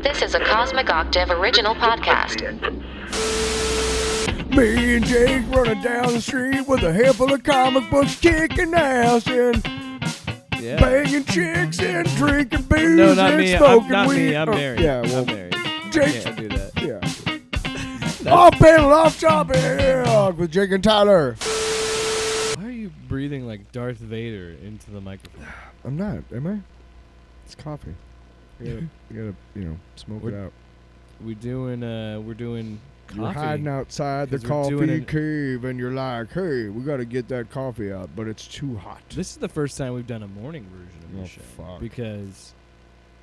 This is a Cosmic Octave original podcast. Me and Jake running down the street with a handful of comic books, kicking ass and banging chicks and drinking booze No, not and me. smoking Not weed. me. I'm married. Yeah, well, I'm married. Jake. Can't do that. Yeah. Off panel, off topic with Jake and Tyler. Why are you breathing like Darth Vader into the microphone? I'm not, am I? It's coffee. You gotta, smoke it out. We're doing coffee. You're hiding outside the 'Cause we're doing coffee an- cave, and you're like, "Hey, we got to get that coffee out, but it's too hot." This is the first time we've done a morning version of the show. Fuck. Because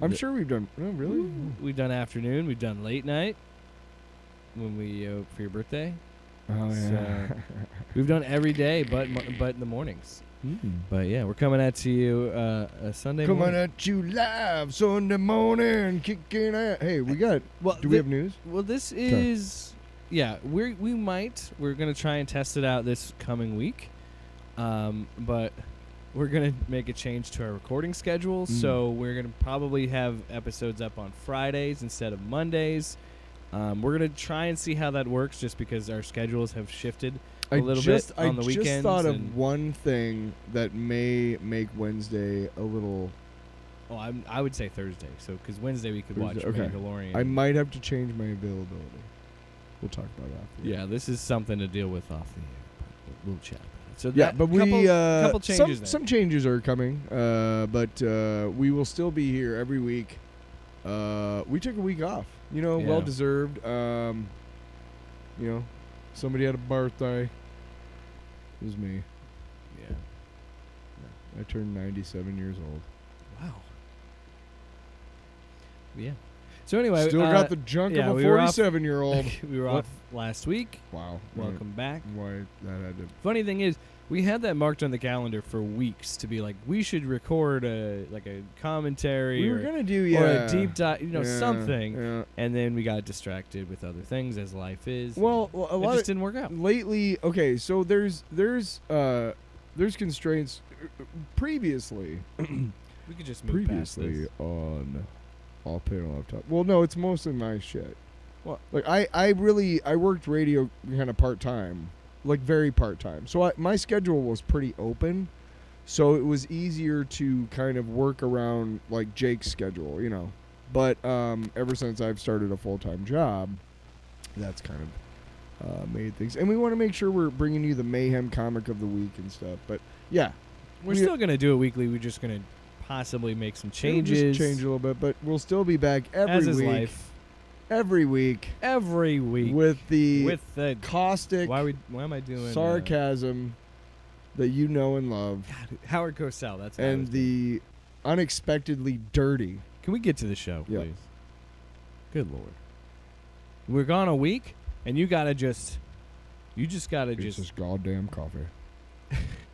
I'm sure we've done. Oh, really? we've done afternoon, we've done late night when we for your birthday. Oh yeah. So we've done every day, but in the mornings. But yeah, we're coming at you a Sunday Coming morning. at you live Sunday morning, kicking ass. Hey, we got. Well, do we have news? Well, this is we're gonna try and test it out this coming week, but we're gonna make a change to our recording schedule. So we're gonna probably have episodes up on Fridays instead of Mondays. We're gonna try and see how that works, just because our schedules have shifted a little bit on the weekends. I just thought of one thing that may make Wednesday a little. Oh, I would say Thursday. So because Wednesday we could watch Okay. Mandalorian. I might have to change my availability. We'll talk about it after. Yeah, this is something to deal with off the air. But we'll chat about it. So Yeah, that but couple changes. some changes are coming, but we will still be here every week. We took a week off, Yeah. well deserved. Somebody had a birthday. It was me. Yeah. I turned 97 years old. Wow. Yeah. So anyway, Still got the junk of a we were off- 47-year-old. we were What? off last week. Wow. Welcome back. Why that had to. Funny thing is, we had that marked on the calendar for weeks to be like, we should record a commentary We were or gonna do or a deep dive, Yeah, something. Yeah. And then we got distracted with other things, as life is. Well, a it lot just of, didn't work out. lately. Okay, so there's constraints. Previously, We could just move past this. on all panel off top. Well, no, it's mostly my shit. What? Like I worked radio kind of part time, like very part time. So my schedule was pretty open, so it was easier to kind of work around like Jake's schedule, But ever since I've started a full time job, that's kind of made things. And we want to make sure we're bringing you the Mayhem Comic of the week and stuff. But yeah, We're still going to do it weekly. We're just going to possibly make some changes. We'll just change a little bit, but we'll still be back every as is week. life. Every week. Every week. With the caustic Why am I doing sarcasm that you know and love. God, Howard Cosell, that's what I And was doing. the unexpectedly dirty. Can we get to the show, Yeah. please? Good Lord. We're gone a week, and you just gotta It's this goddamn coffee.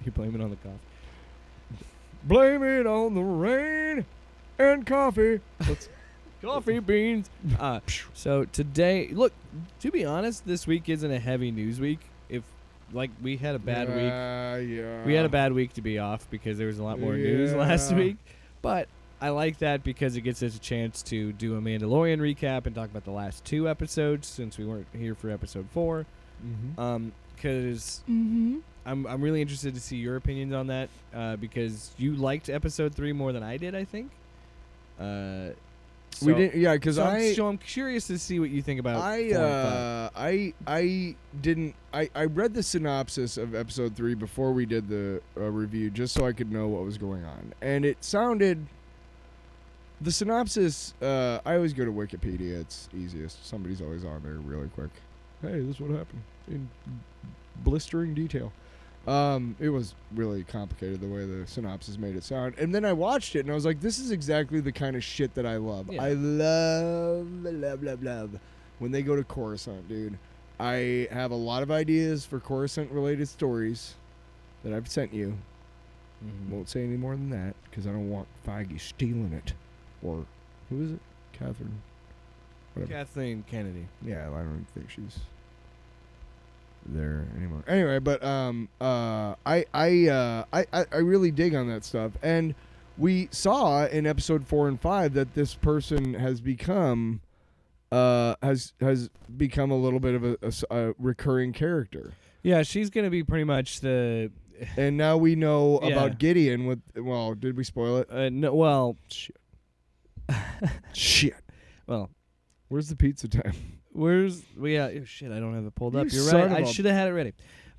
you blame it on the coffee. Blame it on the rain and coffee. Coffee beans. So today, look, to be honest, this week isn't a heavy news week. If we had a bad week. Yeah. We had a bad week to be off because there was a lot more news last week. But I like that because it gets us a chance to do a Mandalorian recap and talk about the last 2 episodes since we weren't here for episode 4. Because I'm really interested to see your opinions on that because you liked episode 3 more than I did, I think. We didn't, yeah, because so I'm curious to see what you think about. I read the synopsis of episode 3 before we did the review, just so I could know what was going on, and it sounded. The synopsis. I always go to Wikipedia; it's easiest. Somebody's always on there really quick. Hey, this is what happened in blistering detail. It was really complicated the way the synopsis made it sound. And then I watched it and I was like, this is exactly the kind of shit that I love. Yeah. I love when they go to Coruscant, dude. I have a lot of ideas for Coruscant related stories that I've sent you. Won't say any more than that because I don't want Feige stealing it. Or who is it? Catherine. Whatever. Kathleen Kennedy. Yeah, I don't think she's there anymore. Anyway, but I really dig on that stuff. And we saw in episode 4 and 5 that this person has become has become a little bit of a recurring character. Yeah, she's gonna be pretty much the. And now we know Yeah. about Gideon. Well, did we spoil it? No, well, Shit. well, Where's the pizza time? shit, I don't have it pulled up. You You're son right. of I a- should have had it ready.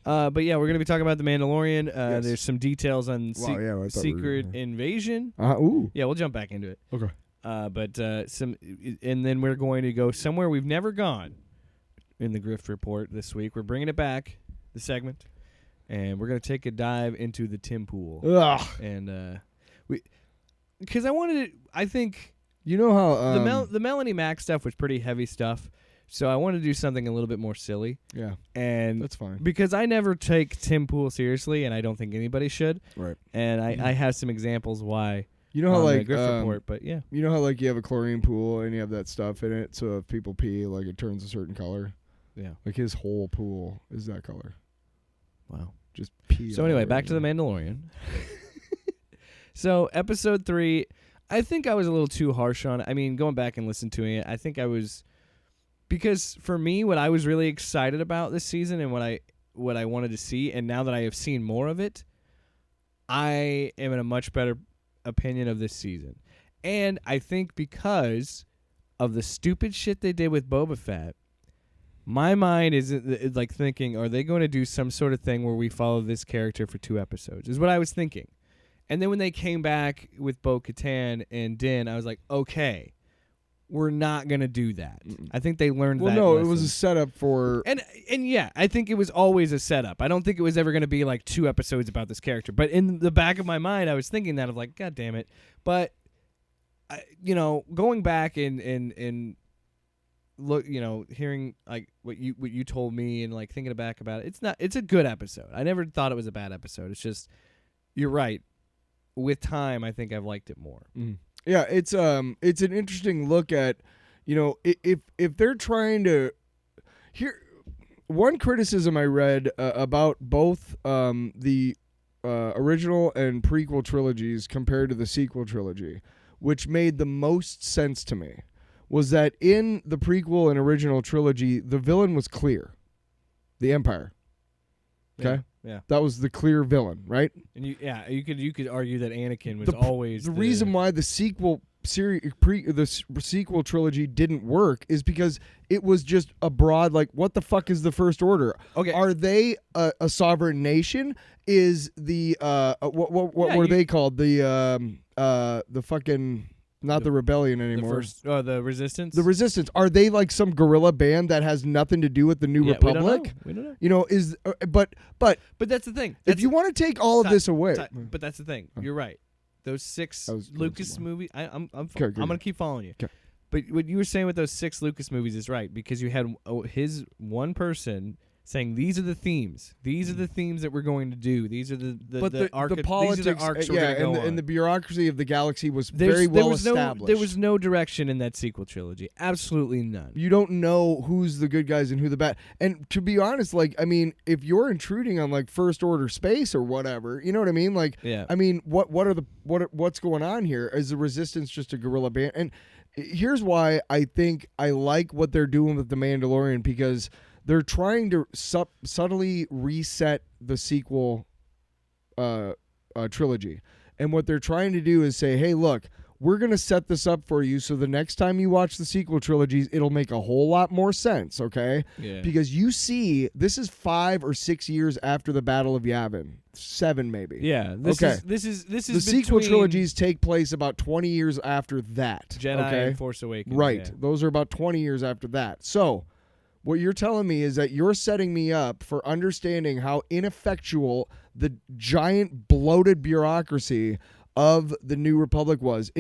But yeah, we're gonna be talking about the Mandalorian. Yes. There's some details on Wow, yeah, I thought we were Secret gonna- Invasion. Ooh. Yeah, we'll jump back into it. Okay. But and then we're going to go somewhere we've never gone in the Grift Report this week. We're bringing it back, the segment, and we're gonna take a dive into the Tim Pool. Ugh. And because I think You know how the Melanie Mac stuff was pretty heavy stuff, so I wanted to do something a little bit more silly. yeah, And that's fine. because I never take Tim Pool seriously, and I don't think anybody should. Right. And I have some examples why. You know how on like the Grift Report, but yeah. you know how like you have a chlorine pool and you have that stuff in it, so if people pee, like it turns a certain color. Yeah. Like his whole pool is that color. Wow. Just pee. So anyway, back to the Mandalorian. So episode 3, I think I was a little too harsh on it. I mean, going back and listening to it, I think I was, because for me, what I was really excited about this season and what I wanted to see, and now that I have seen more of it, I am in a much better opinion of this season. And I think because of the stupid shit they did with Boba Fett, my mind is like thinking, are they going to do some sort of thing where we follow this character for 2 episodes? Is what I was thinking. And then when they came back with Bo-Katan and Din, I was like, okay, we're not going to do that. I think they learned that. Well, no, lesson. it was a setup for. And yeah, I think it was always a setup. I don't think it was ever going to be like 2 episodes about this character. But in the back of my mind, I was thinking that of like, God damn it. But going back and look, hearing like what you told me and like thinking back about it, it's a good episode. I never thought it was a bad episode. It's just, you're right. With time, I think I've liked it more. Mm. Yeah, it's an interesting look at, if they're trying to. Here, one criticism I read about both the original and prequel trilogies compared to the sequel trilogy, which made the most sense to me, was that in the prequel and original trilogy, the villain was clear, the Empire. Okay. Yeah. That was the clear villain, right? And you could argue that Anakin was always the reason why the sequel sequel trilogy didn't work is because it was just a broad like, what the fuck is the First Order? Okay. Are they a sovereign nation? Is the what were they called? The fucking not the rebellion anymore. The Resistance. The Resistance. Are they like some guerrilla band that has nothing to do with the New Republic? We don't know. But that's the thing. if you want to take all of this away, But that's the thing. You're right. Those 6 Lucas movies. I'm gonna keep following you. Okay. But what you were saying with those 6 Lucas movies is right, because you had his one person saying these are the themes. These are the themes that we're going to do. These are the politics, these are the arcs we're gonna go on. and the bureaucracy of the galaxy was very well established. There was no direction in that sequel trilogy. Absolutely none. You don't know who's the good guys and who the bad. And to be honest, like, I mean, if you're intruding on like First Order space or whatever, you know what I mean? Like, yeah. I mean, what's going on here? Is the Resistance just a guerrilla band? And here's why I think I like what they're doing with the Mandalorian, because they're trying to subtly reset the sequel trilogy. And what they're trying to do is say, hey, look, we're going to set this up for you so the next time you watch the sequel trilogies, it'll make a whole lot more sense, okay? Yeah. Because you see, this is 5 or 6 years after the Battle of Yavin. 7 maybe. Yeah. This is the sequel trilogies take place about 20 years after that. Jedi and Force Awakens. Right. Yeah. Those are about 20 years after that. So what you're telling me is that you're setting me up for understanding how ineffectual the giant bloated bureaucracy of the New Republic was.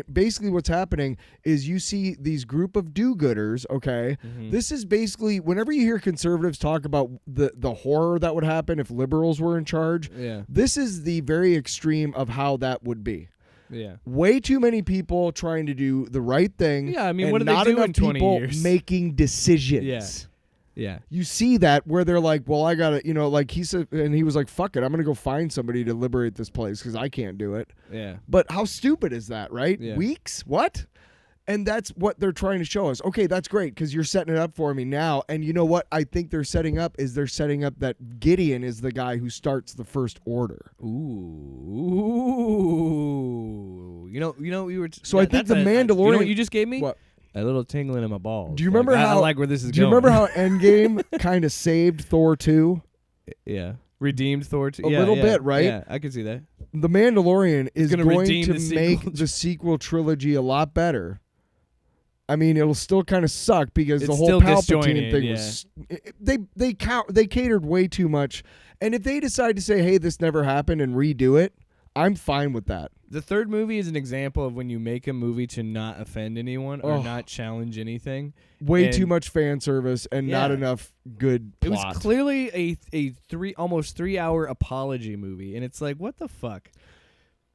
Basically what's happening is you see these group of do-gooders, okay? Mm-hmm. This is basically, whenever you hear conservatives talk about the horror that would happen if liberals were in charge, this is the very extreme of how that would be. Yeah. Way too many people trying to do the right thing. Yeah, I mean, and what do they not do enough in 20 people years? making decisions. Yeah. Yeah. You see that where they're like, well, I gotta, like he said, and he was like, fuck it, I'm gonna go find somebody to liberate this place because I can't do it. Yeah. But how stupid is that, right? Yeah. Weeks? What? And that's what they're trying to show us. Okay, that's great because you're setting it up for me now. And you know what I think they're setting up that Gideon is the guy who starts the First Order. Ooh. You know, we were. So I think the Mandalorian. You know what you just gave me? What? A little tingling in my balls. Do you remember I how? like where this is going. Do you remember how Endgame kind of saved Thor 2? Yeah. Redeemed Thor 2. A little bit, right? Yeah, I can see that. The Mandalorian is gonna going redeem to the make sequel. the sequel trilogy a lot better. I mean, it'll still kind of suck because It's the whole still Palpatine disjointed, thing was they catered way too much. And if they decide to say, "Hey, this never happened," and redo it, I'm fine with that. The third movie is an example of when you make a movie to not offend anyone or not challenge anything. Way And too much fan service and not Yeah. enough good It plot. was clearly a almost 3 hour apology movie, and it's like, what the fuck?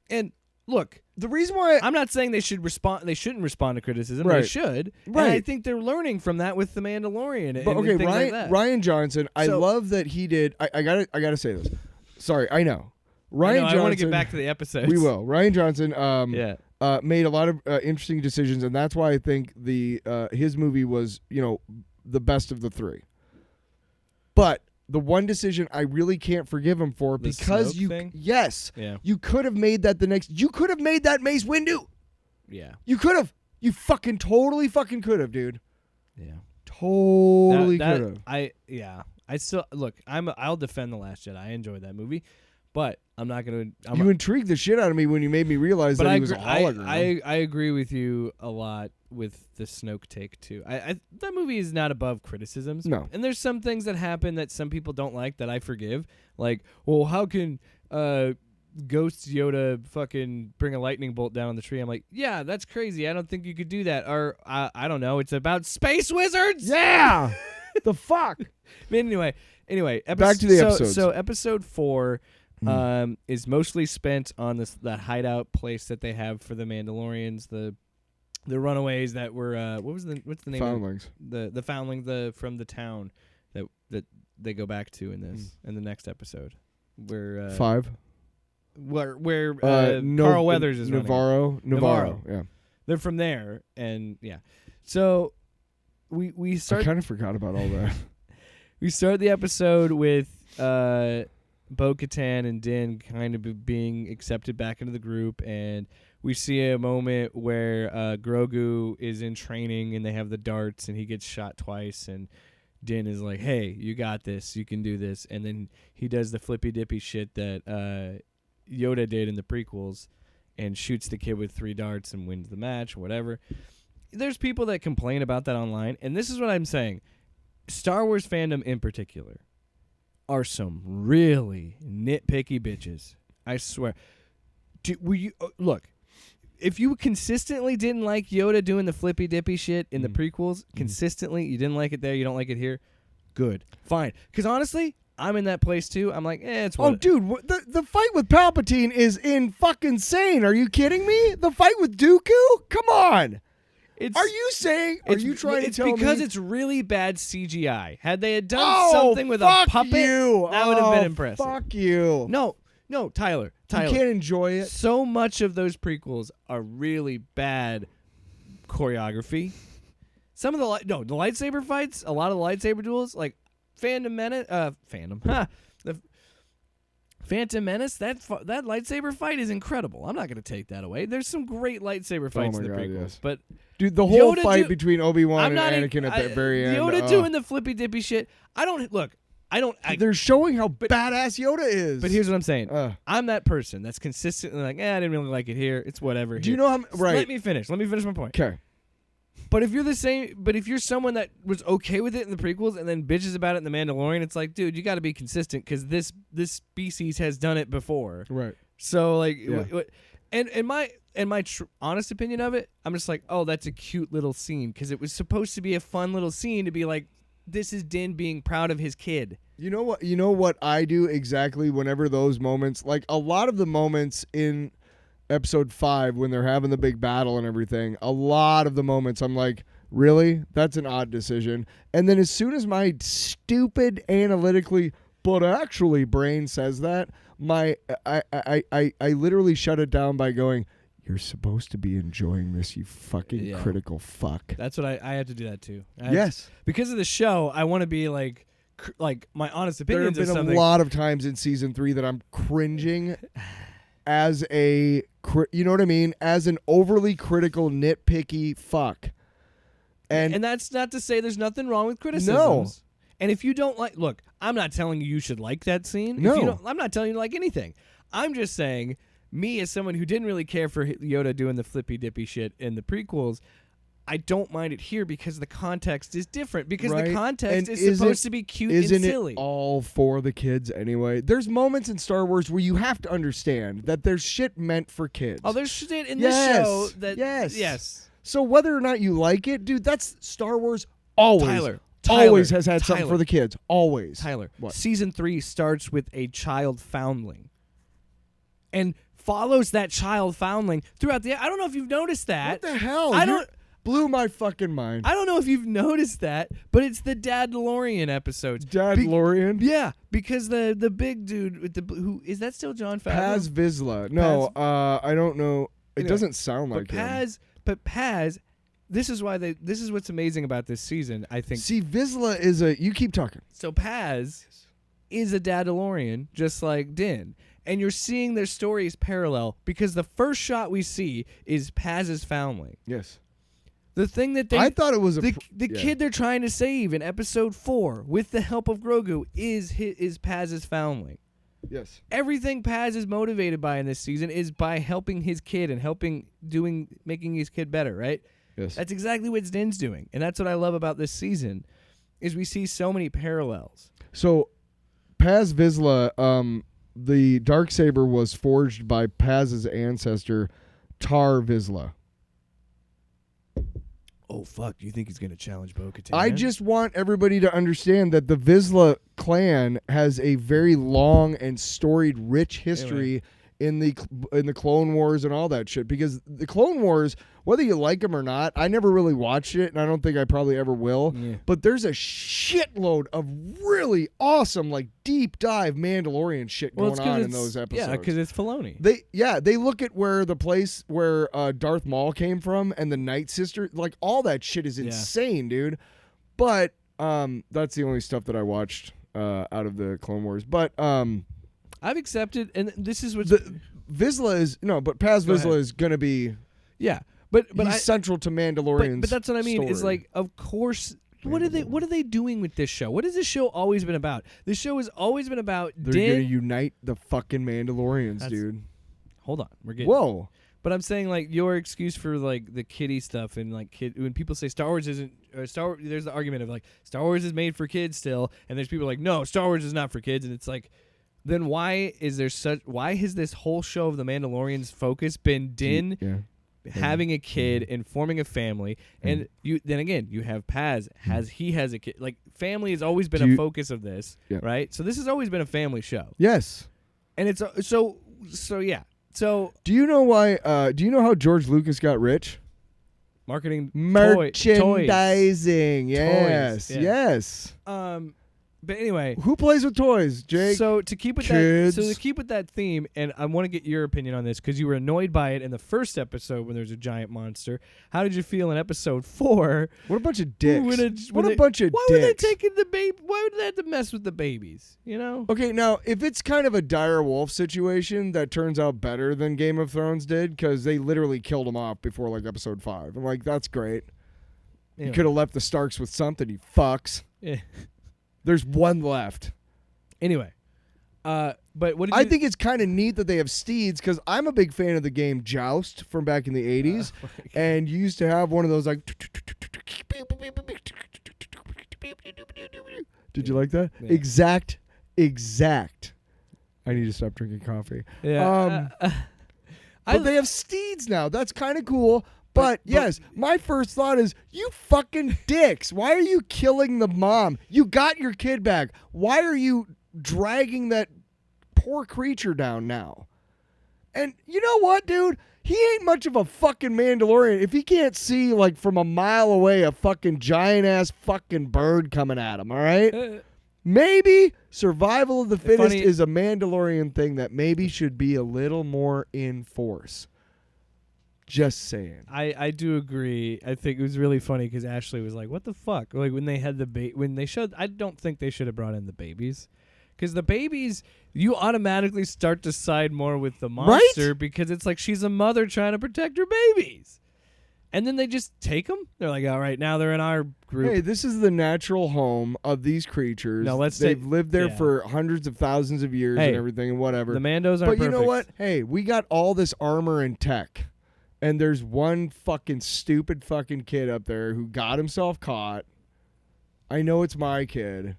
And look, The reason why I'm not saying they shouldn't respond to criticism. Right. They should. Right. And I think they're learning from that with the Mandalorian. But and okay, things Ryan, like that. Ryan Johnson, I So- love that he did. I gotta say this. Sorry, I know. Ryan Johnson. I want to get back to the episodes. We will. Ryan Johnson. Yeah. Made a lot of interesting decisions, and that's why I think his movie was the best of the three. But the one decision I really can't forgive him for The because Snoke thing? yes, Yeah. you could have made that you could have made that Mace Windu. Yeah. You could have. You fucking totally fucking could have, dude. Yeah. Totally could have. I still look. I'll defend The Last Jedi. I enjoyed that movie, but I'm not gonna. You intrigued the shit out of me when you made me realize But that I he was a hologram. I agree with you a lot with the Snoke take too. That movie is not above criticisms. No. And there's some things that happen that some people don't like that I forgive. Like, well, how can Ghost Yoda fucking bring a lightning bolt down on the tree? I'm like, yeah, that's crazy. I don't think you could do that. Or I don't know. It's about space wizards. yeah. The fuck. But anyway, Back to the episodes. So episode 4 is mostly spent on that hideout place that they have for the Mandalorians, the runaways that were what's the name? Foundlings. The foundling from the town that they go back to in the next episode where 5. where Carl Weathers is running. Navarro. Yeah. They're from there, and yeah. So we I start. kind of forgot about all that. We start the episode with Bo-Katan and Din kind of being accepted back into the group, and we see a moment where Grogu is in training and they have the darts and he gets shot twice, and Din is like, hey, you got this, you can do this, and then he does the flippy dippy shit that Yoda did in the prequels and shoots the kid with 3 darts and wins the match or whatever. There's people that complain about that online, and this is what I'm saying. Star Wars fandom in particular are some really nitpicky bitches. I swear. Look, if you consistently didn't like Yoda doing the flippy dippy shit in the prequels, consistently, you didn't like it there, you don't like it here, good. Fine. Because honestly, I'm in that place too. I'm like, it's what. Oh, dude, the fight with Palpatine is insane. Are you kidding me? The fight with Dooku? Come on. Are you saying? Are you trying to tell me? It's because it's really bad CGI. Had they had done something with a puppet, that would have been impressive. Fuck you. No, Tyler. You can't enjoy it. So much of those prequels are really bad choreography. Some of the lightsaber fights, a lot of the lightsaber duels, like Phantom Menace, the Phantom Menace, that lightsaber fight is incredible. I'm not going to take that away. There's some great lightsaber fights in the prequels, yes. but dude, the whole Yoda fight between Obi-Wan and Anakin at the very end. Yoda doing the flippy dippy shit. They're showing how badass Yoda is. But here's what I'm saying. I'm that person that's consistently like, I didn't really like it here. It's whatever. Do you know how? Right. Let me finish my point. Okay. But if you're someone that was okay with it in the prequels and then bitches about it in the Mandalorian, it's like, dude, you got to be consistent because this species has done it before. Right. So like, Yeah. and my honest opinion of it, I'm just like, oh, that's a cute little scene because it was supposed to be a fun little scene to be like, this is Din being proud of his kid. You know what? You know what I do exactly whenever those moments, like a lot of the moments in Episode 5 when they're having the big battle and everything, a lot of the moments I'm like, really? That's an odd decision. And then as soon as my stupid analytically, but actually brain says that, I literally shut it down by going, you're supposed to be enjoying this, you fucking critical fuck. That's what I had to do that too. Yes. Because of the show, I want to be like my honest opinions. There have been a lot of times in season 3 that I'm cringing as you know what I mean? As an overly critical, nitpicky fuck. And that's not to say there's nothing wrong with criticisms. No. And if you don't look, I'm not telling you should like that scene. No. I'm not telling you to like anything. I'm just saying, me as someone who didn't really care for Yoda doing the flippy dippy shit in the prequels, I don't mind it here because the context is different. Because the context is supposed to be cute and silly. Isn't it all for the kids anyway? There's moments in Star Wars where you have to understand that there's shit meant for kids. Oh, there's shit in this show that... Yes. So whether or not you like it, dude, that's Star Wars always. Tyler always has had something for the kids. Always. Tyler, what? Season 3 starts with a child foundling. And follows that child foundling throughout the... I don't know if you've noticed that. What the hell? Blew my fucking mind. I don't know if you've noticed that, but it's the Mandalorian episodes. Mandalorian? Yeah, because the big dude with who is that still John Favreau? Paz Vizsla. No, I don't know. It doesn't sound like him. But Paz, this is what's amazing about this season, I think. See, Vizsla is you keep talking. So Paz is a Mandalorian, just like Din. And you're seeing their stories parallel because the first shot we see is Paz's foundling. Yes. The thing that I thought it was the kid they're trying to save in episode 4 with the help of Grogu is Paz's foundling. Yes. Everything Paz is motivated by in this season is by helping his kid and making his kid better, right? Yes. That's exactly what Din's doing. And that's what I love about this season is we see so many parallels. So Paz Vizsla, the Darksaber was forged by Paz's ancestor, Tar Vizsla. Oh, fuck. Do you think he's going to challenge Bo-Katan? I just want everybody to understand that the Vizsla clan has a very long and storied, rich history in the Clone Wars and all that shit. Because the Clone Wars, whether you like them or not, I never really watched it, and I don't think I probably ever will. Yeah. But there's a shitload of really awesome, like deep dive Mandalorian shit going on in those episodes. Yeah, because it's Filoni. They look at where the place where Darth Maul came from and the Night Sister, like all that shit is insane, dude. But that's the only stuff that I watched out of the Clone Wars. But I've accepted, and this is what Vizsla is. No, but Paz Vizsla is gonna be. Yeah, but he's central to Mandalorian's. But that's what I mean. Story. Is like, of course. What are they doing with this show? What has this show always been about? This show has always been about. They're gonna unite the fucking Mandalorians, dude. Hold on, we're getting. Whoa. But I'm saying like your excuse for like the kiddie stuff and like when people say Star Wars isn't there's the argument of like Star Wars is made for kids still, and there's people like no, Star Wars is not for kids, and it's like. Then why has this whole show of the Mandalorian's focus been Din having a kid and forming a family, and you have Paz he has a kid. Like family has always been a focus of this, right? So this has always been a family show. Yes, and it's so yeah. So do you know why? Do you know how George Lucas got rich? Merchandising. Yes, toys. Yes. But anyway, who plays with toys, Jake? So to keep with that theme, and I want to get your opinion on this because you were annoyed by it in the first episode when there's a giant monster. How did you feel in episode 4? What a bunch of dicks! Why were they taking the baby? Why would they have to mess with the babies? You know? Okay, now if it's kind of a dire wolf situation that turns out better than Game of Thrones did because they literally killed him off before like episode 5. I'm like, that's great. Anyway. You could have left the Starks with something, you fucks. Yeah. There's one left. Anyway, but what did I think it's kind of neat that they have steeds because I'm a big fan of the game Joust from back in the 80s, and you used to have one of those like. Did you like that? Yeah. Exact. I need to stop drinking coffee. Yeah. But they have steeds now. That's kind of cool. But yes, my first thought is, you fucking dicks. Why are you killing the mom? You got your kid back. Why are you dragging that poor creature down now? And you know what, dude? he ain't much of a fucking Mandalorian if he can't see like from a mile away a fucking giant ass fucking bird coming at him. All right. Maybe survival of the fittest is a Mandalorian thing that maybe should be a little more in force. Just saying. I do agree. I think it was really funny because Ashley was like, "What the fuck?" Like when they had when they showed. I don't think they should have brought in the babies, because the babies, you automatically start to side more with the monster because it's like she's a mother trying to protect her babies, and then they just take them. They're like, "All right, now they're in our group." Hey, this is the natural home of these creatures. No, they've lived there for hundreds of thousands of years and everything and whatever. The Mandos aren't But you know perfect. what? Hey, we got all this armor and tech. And there's one fucking stupid fucking kid up there who got himself caught. I know it's my kid.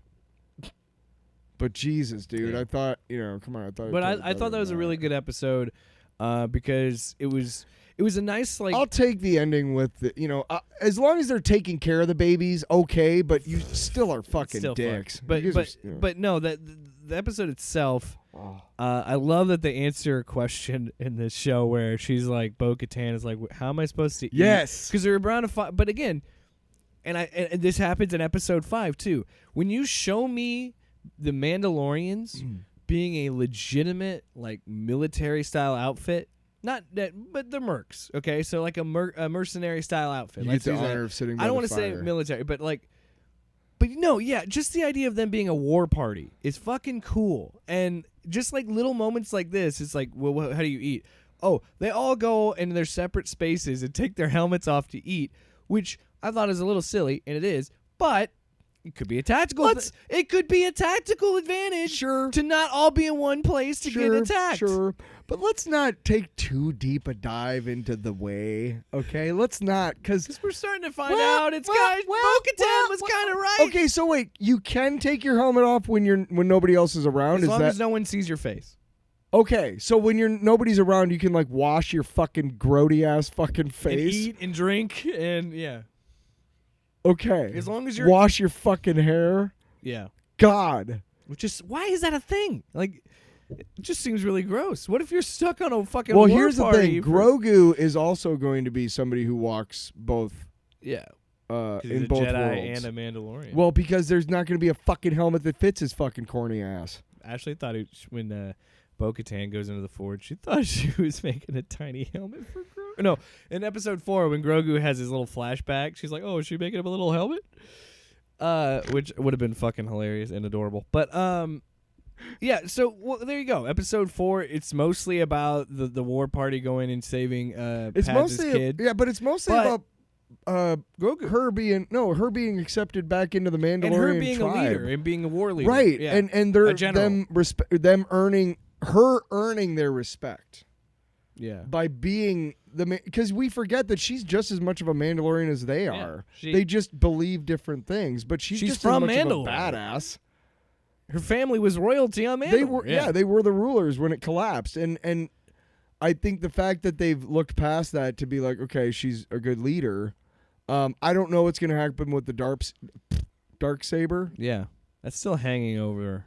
But Jesus, dude. I thought, come on. I thought that was a really good episode because it was a nice, like... I'll take the ending with the, as long as they're taking care of the babies, okay, but you still are fucking dicks. But no, the episode itself... I love that they answer a question in this show where she's like, Bo-Katan is like, how am I supposed to eat? Yes. Because they're around but again, and this happens in episode 5 too. When you show me the Mandalorians being a legitimate, like, military style outfit, not that, but the mercs, okay? So like a mercenary style outfit. You get the honor of sitting by I don't want to say military, but like, just the idea of them being a war party is fucking cool. And just like little moments like this, it's like, well, how do you eat? Oh, they all go into their separate spaces and take their helmets off to eat, which I thought is a little silly, and it is, but it could be a tactical. It could be a tactical advantage, to not all be in one place to get attacked. Sure, but let's not take too deep a dive into the way. Okay, let's not, because we're starting to find out it's guys. Bo-Katan was kind of right. Okay, so wait, you can take your helmet off when nobody else is around. As long as no one sees your face. Okay, so when nobody's around, you can like wash your fucking grody ass fucking face, and eat and drink, and yeah. Okay. As long as you're wash your fucking hair. Yeah. God. Why is that a thing? Like, it just seems really gross. What if you're stuck on a fucking Well, war here's the party thing. Grogu is also going to be somebody who walks both. Yeah. In both Jedi worlds. and a Mandalorian. Well, because there's not going to be a fucking helmet that fits his fucking corny ass. Ashley thought when Bo-Katan goes into the Forge, she thought she was making a tiny helmet for Grogu. No, in episode 4, when Grogu has his little flashback, she's like, "Oh, is she making him a little helmet?" Which would have been fucking hilarious and adorable. But yeah. So there you go. Episode 4. It's mostly about the war party going and saving Pad's kid. But it's mostly about Grogu. Her being accepted back into the Mandalorian and her being tribe. a leader and being a war leader. Right. Yeah. And them earning their respect. Yeah. By being because we forget that she's just as much of a Mandalorian as they are. They just believe different things, but she's just from as much Mandalore. of a badass. Her family was royalty on Mandalore. They were the rulers when it collapsed, and I think the fact that they've looked past that to be like, okay, she's a good leader. I don't know what's going to happen with the dark saber. Yeah, that's still hanging over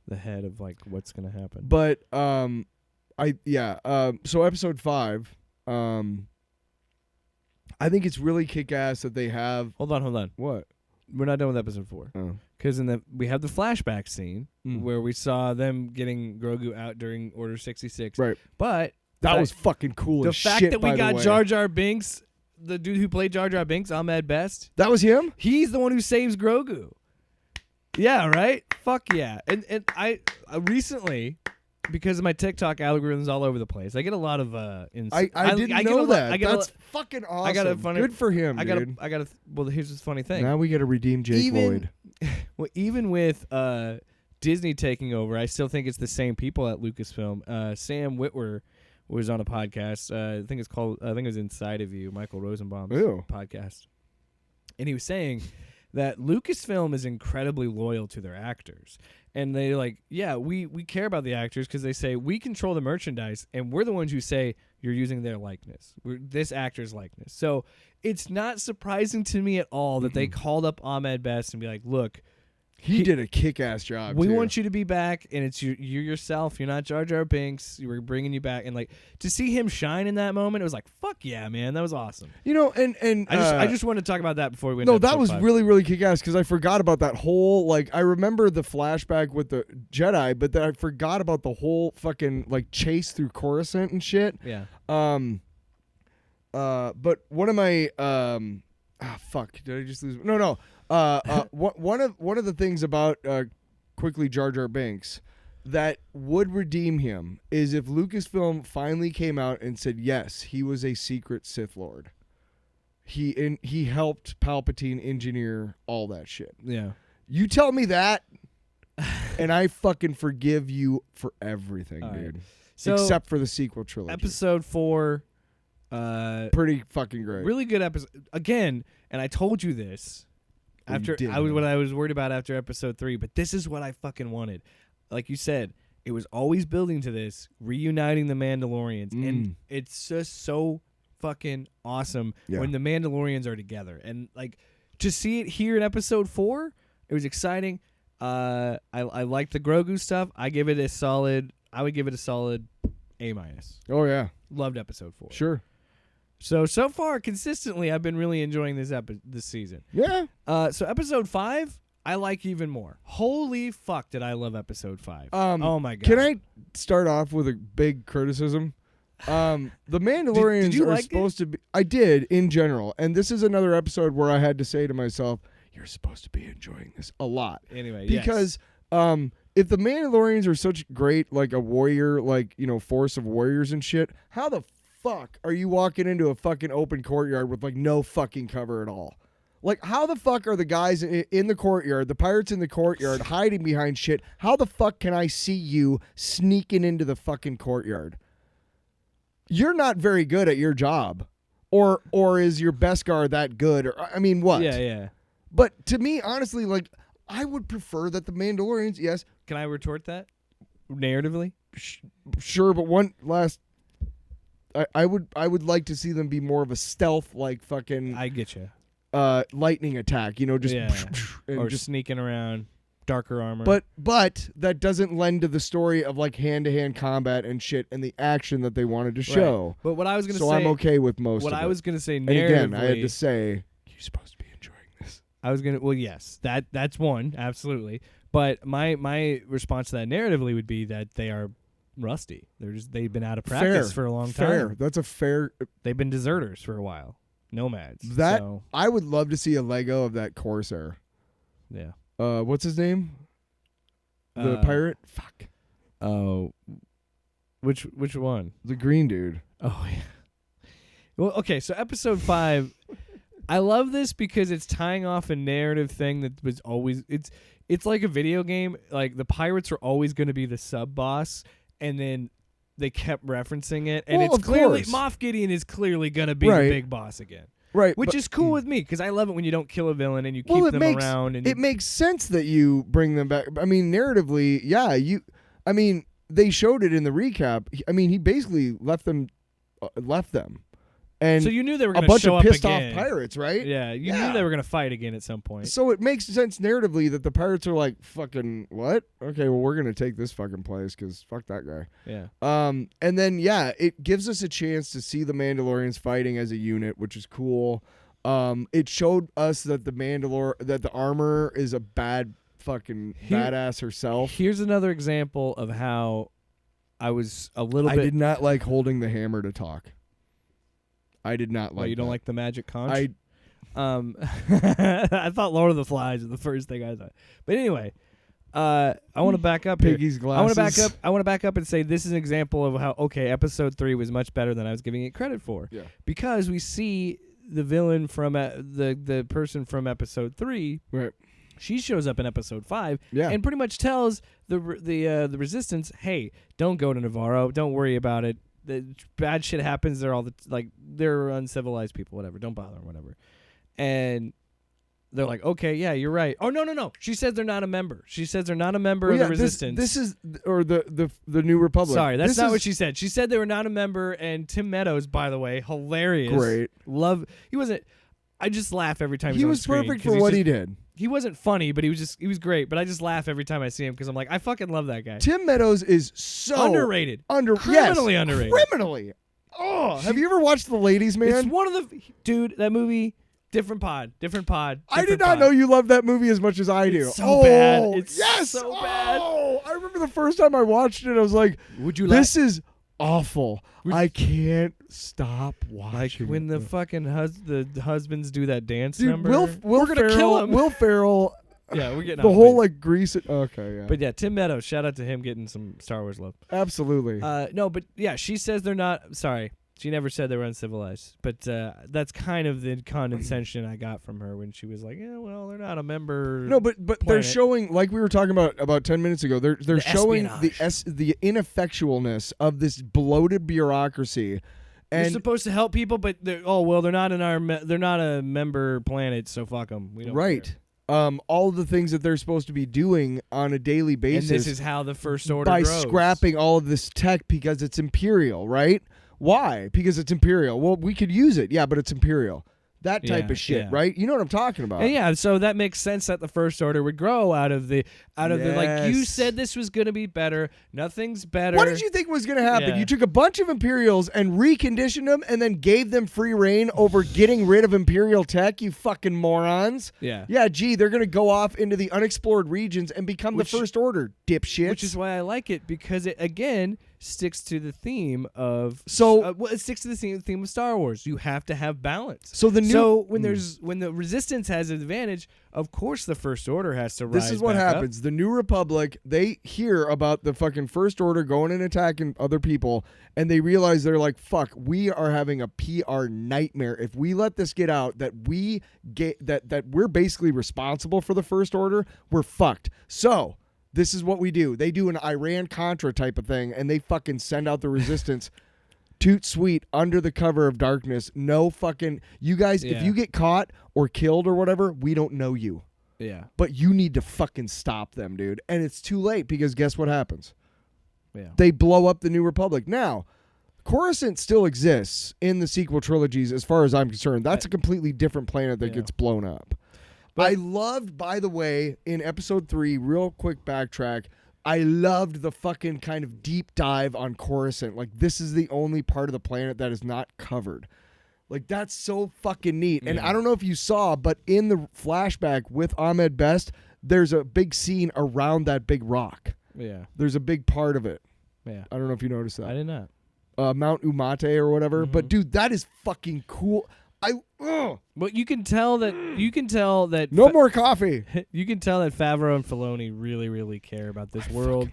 the head of like what's going to happen. But so episode 5, I think it's really kick-ass that they have... Hold on. What? We're not done with episode 4. Oh. Because we have the flashback scene where we saw them getting Grogu out during Order 66. Right. But... That was fucking cool as shit, The fact that we got way. Jar Jar Binks, the dude who played Jar Jar Binks, Ahmed Best. That was him? He's the one who saves Grogu. Yeah, right? Fuck yeah. And I recently... Because my TikTok algorithm's all over the place. I get a lot of I didn't know that. That's fucking awesome. I got a funny, good for him, dude. Well, here's this funny thing. Now we got to redeem Jake Lloyd. Well, even with Disney taking over, I still think it's the same people at Lucasfilm. Sam Witwer was on a podcast. I think it was Inside of You, Michael Rosenbaum's podcast. And he was saying that Lucasfilm is incredibly loyal to their actors. And they we care about the actors because they say we control the merchandise and we're the ones who say you're using their likeness, this actor's likeness. So it's not surprising to me at all that they called up Ahmed Best and be like, look, He did a kick-ass job. We too. want you to be back, and it's you yourself. You're not Jar Jar Binks. We're bringing you back, and like to see him shine in that moment, it was like, fuck yeah, man, that was awesome. You know, and I just wanted to talk about that before we went. No, to that was episode 5. really, really kick-ass because I forgot about that whole, like, I remember the flashback with the Jedi, but then I forgot about the whole fucking, like, chase through Coruscant and shit. Yeah. But one of my, fuck, did I just lose? No. One of the things about, quickly Jar Jar Binks that would redeem him is if Lucasfilm finally came out and said, yes, he was a secret Sith Lord. He helped Palpatine engineer all that shit. Yeah. You tell me that, and I fucking forgive you for everything, All dude. right. So, except for the sequel trilogy. Episode 4, pretty fucking great. really good episode. Again, and I told you this Well, after you did, what I was worried about after episode 3, but this is what I fucking wanted. Like you said, it was always building to this, reuniting the Mandalorians, and it's just so fucking awesome when the Mandalorians are together. And like to see it here in episode 4, it was exciting. I liked the Grogu stuff. I would give it a solid A-. Oh yeah, Loved episode 4. sure. So far, consistently, I've been really enjoying this season. Yeah. So episode 5, I like even more. Holy fuck, did I love episode 5? Oh my god. Can I start off with a big criticism? The Mandalorians did you are like supposed to be. I did in general, and this is another episode where I had to say to myself, "You're supposed to be enjoying this a lot." Anyway, because if the Mandalorians are such great, like a warrior, like force of warriors and shit, how the fuck are you walking into a fucking open courtyard with like no fucking cover at all? Like, how the fuck are the guys in the courtyard, the pirates in the courtyard, hiding behind shit? How the fuck can I see you sneaking into the fucking courtyard? You're not very good at your job. Or is your Beskar that good? Or I mean, what? Yeah. But to me, honestly, like, I would prefer that the Mandalorians, yes. Can I retort that? Narratively? Sure, but one last... I would like to see them be more of a stealth, like, fucking... I get you. Lightning attack, just and or just sneaking around, darker armor. But that doesn't lend to the story of like hand-to-hand combat and shit and the action that they wanted to show. Right. But what I was gonna say, say, I'm okay with most. What of I it. was gonna say, and narratively, again, I had to say, you're supposed to be enjoying this. I was gonna. Well, yes, that's one, absolutely. But my response to that narratively would be that they are rusty. They've been out of practice for a long time. Fair. That's a fair. They've been deserters for a while. Nomads. I would love to see a Lego of that Corsair. Yeah. What's his name? The pirate? Fuck. Oh. Which one? The green dude. Oh yeah. Well, okay, so episode 5, I love this because it's tying off a narrative thing that was always it's like a video game. Like the pirates are always going to be the sub boss, and then they kept referencing it, and it's clearly Moff Gideon is clearly going to be the big boss again. Right. Which is cool with me because I love it when you don't kill a villain and you keep them around. And it makes sense that you bring them back. I mean, narratively, yeah. They showed it in the recap. I mean, he basically left them. And so you knew they were a going to bunch show of up pissed again. off pirates, right? Yeah, you knew they were going to fight again at some point. So it makes sense narratively that the pirates are like, fucking what? Okay, well, we're going to take this fucking place because fuck that guy. Yeah. And then, it gives us a chance to see the Mandalorians fighting as a unit, which is cool. It showed us that the armor is a bad fucking badass herself. Here's another example of how I was a little bit... I did not like holding the hammer to talk. I did not like you don't that. like the magic conch? I I thought Lord of the Flies was the first thing I thought. But anyway, I want to back up here. Piggy's glasses. I want to back up and say this is an example of how episode 3 was much better than I was giving it credit for. Yeah. Because we see the villain from the person from episode 3. Right. She shows up in episode 5 and pretty much tells the resistance, "Hey, don't go to Navarro. Don't worry about it. The bad shit happens. They're uncivilized people. Whatever. Don't bother them. Whatever." And they're like, "Okay, yeah, you're right." Oh no. She says they're not a member. She says they're not a member of the resistance. This is the New Republic. Sorry, that's not what she said. She said they were not a member. And Tim Meadows, by the way, hilarious. Great. He wasn't. I just laugh every time He on was screen perfect 'cause for he's what just- he did. He wasn't funny, but he was great. But I just laugh every time I see him because I'm like, I fucking love that guy. Tim Meadows is so Underrated. Criminally Yes, underrated. Criminally. Oh, have you ever watched The Ladies Man? It's one of the dude. That movie, different pod. I did not know you loved that movie as much as I do. It's so bad. It's yes. so bad. Oh, I remember the first time I watched it, I was like, Would you this is awful. I can't stop like watching when it. the fucking the husbands do that dance Dude, number? Will We're gonna Ferrell, kill him. Will Ferrell, Yeah, we're getting the off whole base. like grease. Okay, yeah. But yeah, Tim Meadows. Shout out to him getting some Star Wars love. Absolutely. No, but yeah, she says they're not. Sorry, she never said they were uncivilized. But that's kind of the condescension I got from her when she was like, "Yeah, well, they're not a member." No, but they're planet. showing, like we were talking about 10 minutes ago. They're showing espionage. the ineffectualness of this bloated bureaucracy, You're and supposed to help people, but they're not in our. They're not a member planet, so fuck them. We don't right. care. All the things that they're supposed to be doing on a daily basis. And this is how the First Order by grows. scrapping all of this tech because it's Imperial, right? Why? Because it's Imperial. Well, we could use it, yeah, but it's Imperial. That type Yeah, of shit, yeah. right? You know what I'm talking about. And yeah, so that makes sense that the First Order would grow out of the like you Yes. said this was going to be better. Nothing's better. What did you think was going to happen? Yeah. You took a bunch of Imperials and reconditioned them and then gave them free reign over getting rid of Imperial tech, you fucking morons. Yeah. Yeah, gee, they're going to go off into the unexplored regions and become the First Order, dipshits. Which is why I like it, because it again sticks to the theme of it sticks to the theme of Star Wars. You have to have balance. So the new when the Resistance has an advantage, of course the First Order has to rise. This is what back happens. The New Republic, they hear about the fucking First Order going and attacking other people, and they realize they're like, fuck, we are having a PR nightmare. If we let this get out that we get that we're basically responsible for the First Order, we're fucked. So this is what we do. They do an Iran-Contra type of thing, and they fucking send out the Resistance toot sweet under the cover of darkness. No fucking... You guys, if Yeah. you get caught or killed or whatever, we don't know you. Yeah. But you need to fucking stop them, dude. And it's too late because guess what happens? Yeah. They blow up the New Republic. Now, Coruscant still exists in the sequel trilogies as far as I'm concerned. That's a completely different planet that gets blown up. But I loved, by the way, in episode 3, real quick backtrack, I loved the fucking kind of deep dive on Coruscant. Like, this is the only part of the planet that is not covered. Like, that's so fucking neat. And I don't know if you saw, but in the flashback with Ahmed Best, there's a big scene around that big rock. Yeah. There's a big part of it. Yeah. I don't know if you noticed that. I did not. Mount Umate or whatever. But, dude, that is fucking cool. But you can tell that No more coffee. you can tell that Favreau and Filoni really, really care about this world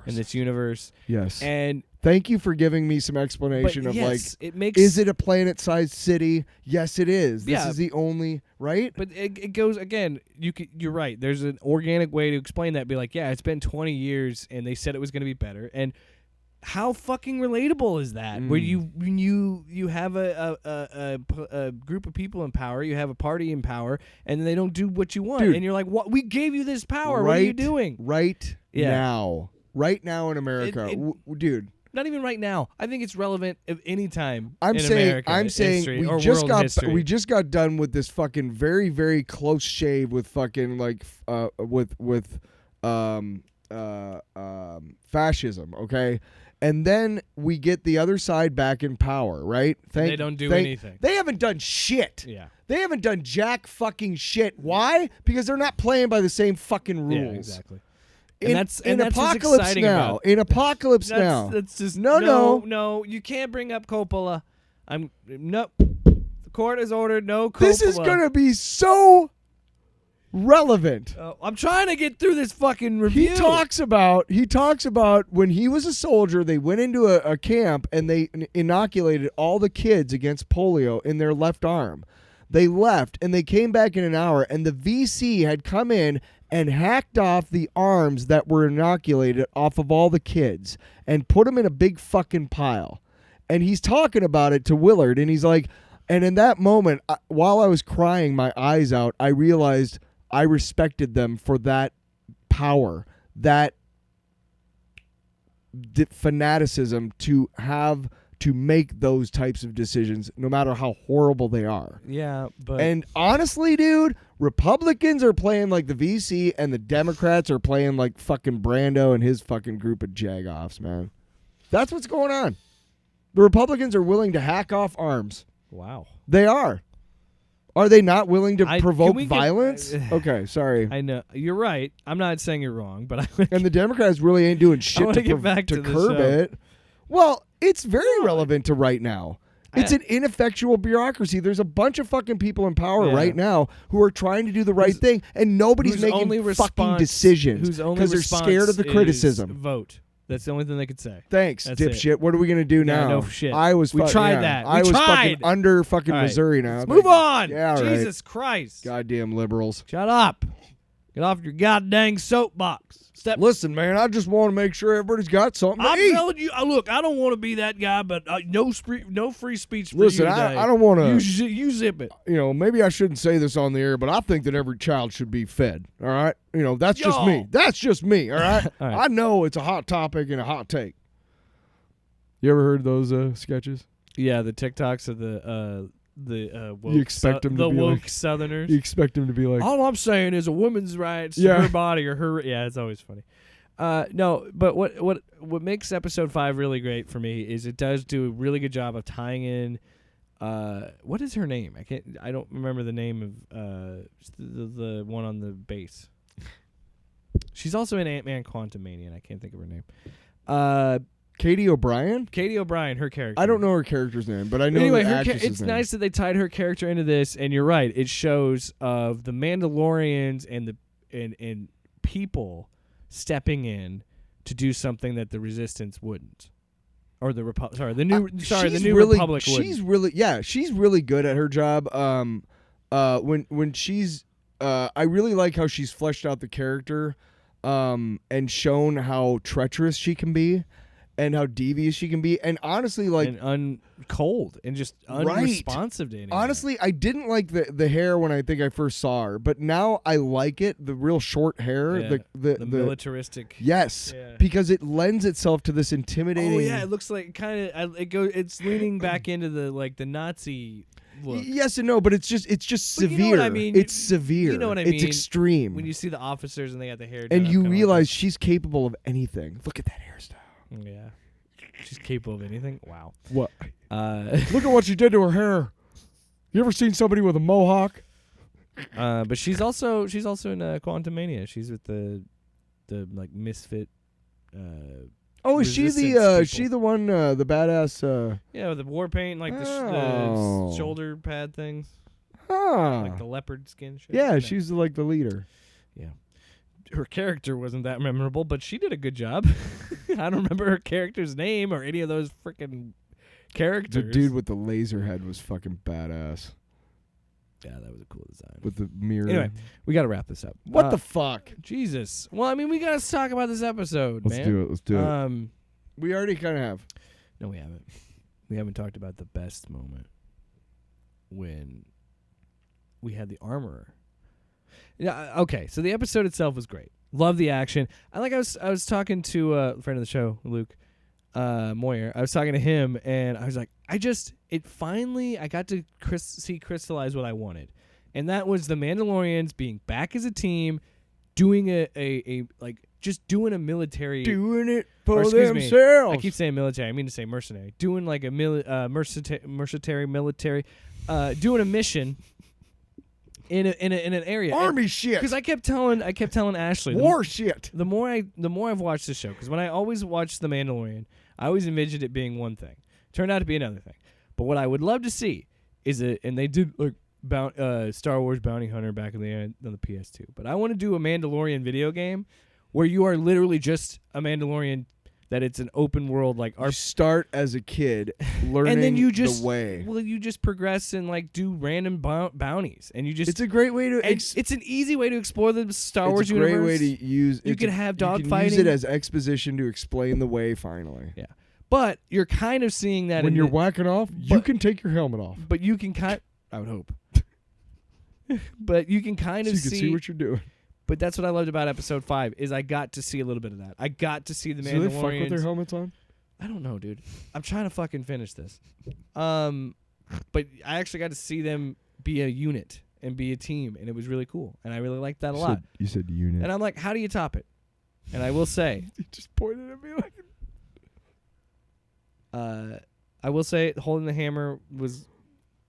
and this universe. Yes. And thank you for giving me some explanation but of yes, like, it makes is it a planet-sized city? Yes, it is. This Yeah. is the only, right? But it goes again. You're right. There's an organic way to explain that. Be like, yeah, it's been 20 years, and they said it was going to be better. And how fucking relatable is that? Where you have a group of people in power, you have a party in power, and they don't do what you want, Dude. and you're like, what? We gave you this power. What are you doing? Right Yeah. now. Right now in America. Dude. Not even right now. I think it's relevant at any time. I'm in saying American history or we just world got history. we just got done with this fucking very, very close shave with fucking like with fascism, okay? And then we get the other side back in power, right? They don't do anything. They haven't done shit. Yeah. They haven't done jack fucking shit. Why? Because they're not playing by the same fucking rules. Yeah, exactly. In that's Apocalypse what's exciting Now. about In Apocalypse Now. That's just No. You can't bring up Coppola. The court has ordered no Coppola. This is gonna be so relevant. I'm trying to get through this fucking review. He talks about when he was a soldier, they went into a camp and they inoculated all the kids against polio in their left arm. They left and they came back in an hour, and the VC had come in and hacked off the arms that were inoculated off of all the kids and put them in a big fucking pile. And he's talking about it to Willard, and he's like, and in that moment, while I was crying my eyes out, I realized I respected them for that power, that fanaticism to to make those types of decisions, no matter how horrible they are. Yeah, but And honestly, dude, Republicans are playing like the VC, and the Democrats are playing like fucking Brando and his fucking group of jagoffs, man. That's what's going on. The Republicans are willing to hack off arms. wow. They are. Are they not willing to Can provoke we get- violence? Okay, sorry. I know you're right. I'm not saying you're wrong, but And the Democrats really ain't doing shit wanna to, get back to the curb show. it. Well, it's very relevant to right now. It's an ineffectual bureaucracy. There's a bunch of fucking people in power Yeah. right now who are trying to do the right thing, and nobody's whose making only fucking response- decisions whose only because they're scared of the response criticism. is vote. That's the only thing they could say. Thanks, That's it. dipshit. What are we gonna do now? no shit. I was. We tried that. I We was fucking tried. under fucking All right. Missouri now. Let's move on. Yeah, all right. Jesus Christ. Goddamn liberals. Shut up. Get off your goddamn soapbox. Step. Listen, man, I just want to make sure everybody's got something to I'm eat. telling you. Look, I don't want to be that guy, but no free speech for Listen, you today. I don't want to. You zip it. Maybe I shouldn't say this on the air, but I think that every child should be fed. All right, that's just Yo. me. That's just me. All right? All right. I know it's a hot topic and a hot take. You ever heard those sketches? Yeah, the TikToks of the woke You expect them to the be woke like- Southerners. You expect them to be like, All I'm saying is a woman's rights to Yeah. her body or her. Yeah, it's always funny. No, but what makes episode 5 really great for me is it does do a really good job of tying in. What is her name? I don't remember the name of the one on the base. She's also in Ant-Man Quantumania, and I can't think of her name. Katie O'Brien? Katie O'Brien, her character. I don't know her character's name, but I know Anyway, the her actress's it's name. nice that they tied her character into this, and you're right. It shows of the Mandalorians and and people stepping in to do something that the Resistance wouldn't, or the the new Republic wouldn't. She's really good at her job. When she's I really like how she's fleshed out the character, and shown how treacherous she can be, and how devious she can be, and honestly, like, and cold and just unresponsive to anything. honestly, I didn't like the hair when I think I first saw her, but now I like it. The real short hair, Yeah, the militaristic. yes, Yeah. because it lends itself to this intimidating. Oh yeah, it looks like it's leaning back into the Nazi look. Yes and no, but it's just But severe. you know what I mean? It's severe. You know what I mean? It's extreme. When you see the officers and they got the hair done and up, you kinda realize she's capable of anything. Look at that hairstyle. yeah, she's capable of anything. Wow. What? Look at what she did to her hair. You ever seen somebody with a mohawk? but she's also in Quantumania. She's with the like misfit. Oh, is she Resistance people. the one, the badass? Yeah, with the war paint, like Oh. the shoulder pad things, Huh. like the leopard skin shit. Yeah, she's like the leader. Yeah. Her character wasn't that memorable, but she did a good job. I don't remember her character's name or any of those freaking characters. The dude with the laser head was fucking badass. Yeah, that was a cool design. With the mirror. Anyway, we got to wrap this up. What the fuck? Jesus. Well, I mean, we got to talk about this episode, Let's man. do it. Let's do it. We already kind of have. No, we haven't. We haven't talked about the best moment when we had the armorer. Yeah. Okay. So the episode itself was great. Love the action. I was talking to a friend of the show, Luke Moyer. I was talking to him, and I was like, I got to see crystallize what I wanted, and that was the Mandalorians being back as a team, doing a doing a military. Doing it Or, for excuse me, themselves. I keep saying military. I mean to say mercenary. Doing like a mercenary military, doing a mission in an area. Army shit. Because I kept telling Ashley, War shit. The more I've watched the show, because when I always watched The Mandalorian, I always envisioned it being one thing. Turned out to be another thing. But what I would love to see is and they did like Star Wars Bounty Hunter back on the PS2. But I want to do a Mandalorian video game where you are literally just a Mandalorian. That it's an open world like You start as a kid learning and then you just the way. Well, you just progress and like do random bounties, and you just It's a great way to. it's an easy way to explore the Star Wars it's a great universe. way to use. You it's can a- have You can use dogfighting. it as exposition to explain the way. Finally, Yeah, but you're kind of seeing that when in you're the- whacking off, you but- can take your helmet off, But you can I would hope. But you can kind so of you can see what you're doing. But that's what I loved about episode 5 is I got to see a little bit of that. I got to see the Do they fuck with Mandalorians. their helmets on? I don't know, dude. I'm trying to fucking finish this. But I actually got to see them be a unit and be a team, and it was really cool. And I really liked that a lot. You said unit. And I'm like, how do you top it? And I will say, He just pointed at me like. I will say, holding the hammer was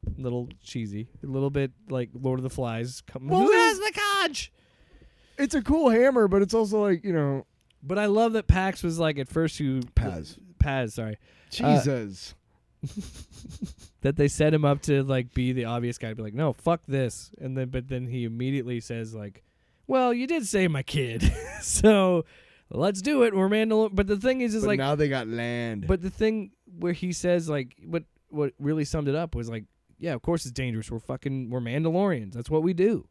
a little cheesy, a little bit like Lord of the Flies. Who has the conch? It's a cool hammer, but it's also like, But I love that Pax was like, at first Paz, sorry. Jesus. That they set him up to like be the obvious guy to be like, no, fuck this. But then he immediately says like, well, you did save my kid. So let's do it. We're Mandalorian. But the thing is like, now they got land. But the thing where he says like, what really summed it up was like, yeah, of course it's dangerous. We're Mandalorians. That's what we do.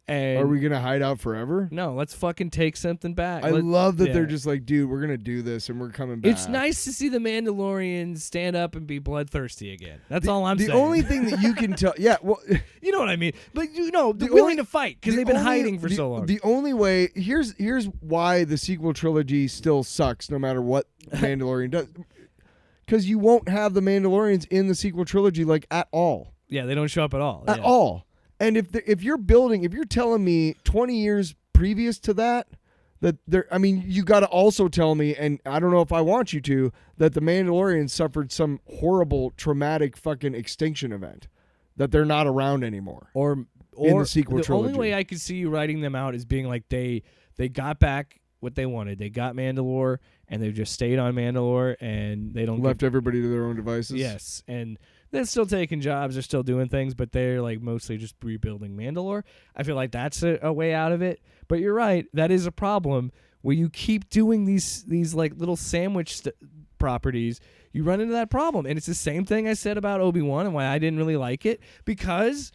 And are we going to hide out forever? No, let's fucking take something back. I love that they're just like, dude, we're going to do this and we're coming back. It's nice to see the Mandalorians stand up and be bloodthirsty again. That's all I'm saying. The only thing that you can tell, yeah, well, you know what I mean. But they're willing to fight because they've been hiding for so long. The only way, here's why the sequel trilogy still sucks no matter what Mandalorian does. Because you won't have the Mandalorians in the sequel trilogy like at all. Yeah, they don't show up at all. At all. And if you're telling me 20 years previous to that you got to also tell me, and I don't know if I want you to, that the Mandalorians suffered some horrible, traumatic fucking extinction event, that they're not around anymore. Or in the sequel trilogy. The only way I could see you writing them out is being like they got back what they wanted. They got Mandalore, and they just stayed on Mandalore, and they don't left everybody to their own devices. Yes, and they're still taking jobs, they're still doing things, but they're like mostly just rebuilding Mandalore. I feel like that's a way out of it. But you're right, that is a problem where you keep doing these like little sandwich properties. You run into that problem, and it's the same thing I said about Obi-Wan and why I didn't really like it because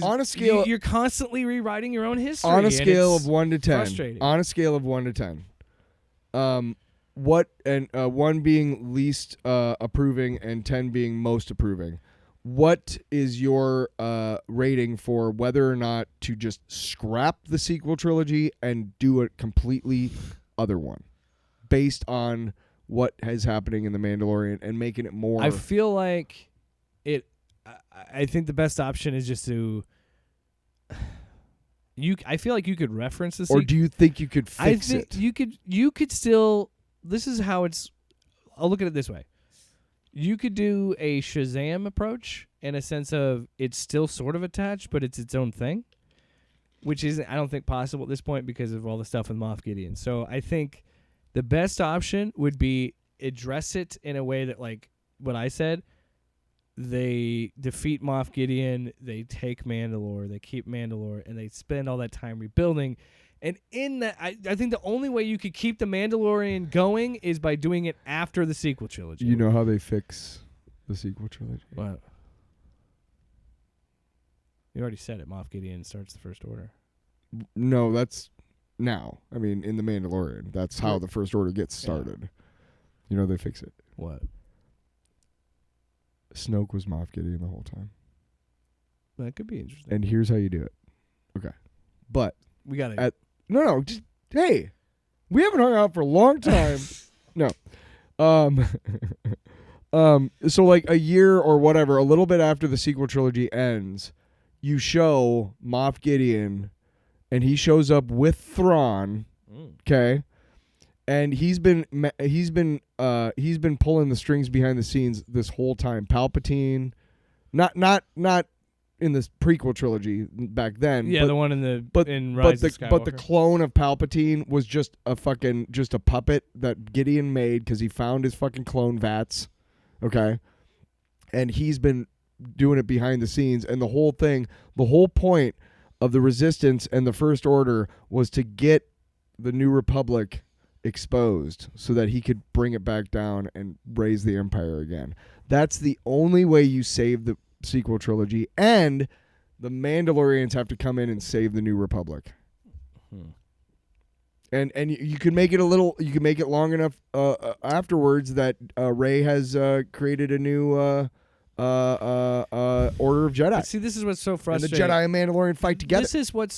on a scale you're constantly rewriting your own history. On a scale of 1 to 10. Frustrating. On a scale of 1 to 10. What and 1 being least approving and 10 being most approving. What is your rating for whether or not to just scrap the sequel trilogy and do a completely other one based on what is happening in The Mandalorian and making it more? I feel like it. I think the best option is just to. I feel like you could reference the sequel. Or do you think you could fix it? You could still. This is how it's. I'll look at it this way. You could do a Shazam approach in a sense of it's still sort of attached, but it's its own thing, which isn't, I don't think, possible at this point because of all the stuff with Moff Gideon. So I think the best option would be address it in a way that, like what I said, they defeat Moff Gideon, they take Mandalore, they keep Mandalore, and they spend all that time rebuilding. And in that, I think the only way you could keep the Mandalorian going is by doing it after the sequel trilogy. You know how they fix the sequel trilogy? What? You already said it. Moff Gideon starts the First Order. No, that's now. I mean, in The Mandalorian, that's how the First Order gets started. Yeah. You know they fix it. What? Snoke was Moff Gideon the whole time. That could be interesting. And here's how you do it. Okay. But we got it. No, just hey, we haven't hung out for a long time. No. So like a year or whatever, a little bit after the sequel trilogy ends, you show Moff Gideon, and he shows up with Thrawn. Okay. And he's been pulling the strings behind the scenes this whole time. Palpatine, not in this prequel trilogy back then. Yeah, the one in Rise of Skywalker. But the clone of Palpatine was just a puppet that Gideon made because he found his fucking clone vats. Okay. And he's been doing it behind the scenes, and the whole point of the Resistance and the First Order was to get the New Republic exposed so that he could bring it back down and raise the Empire again. That's the only way you save the sequel trilogy, and the Mandalorians have to come in and save the New Republic. And you can make it long enough afterwards that Rey has created a new Order of Jedi. But see, this is what's so frustrating. And the Jedi and Mandalorian fight together. This is what's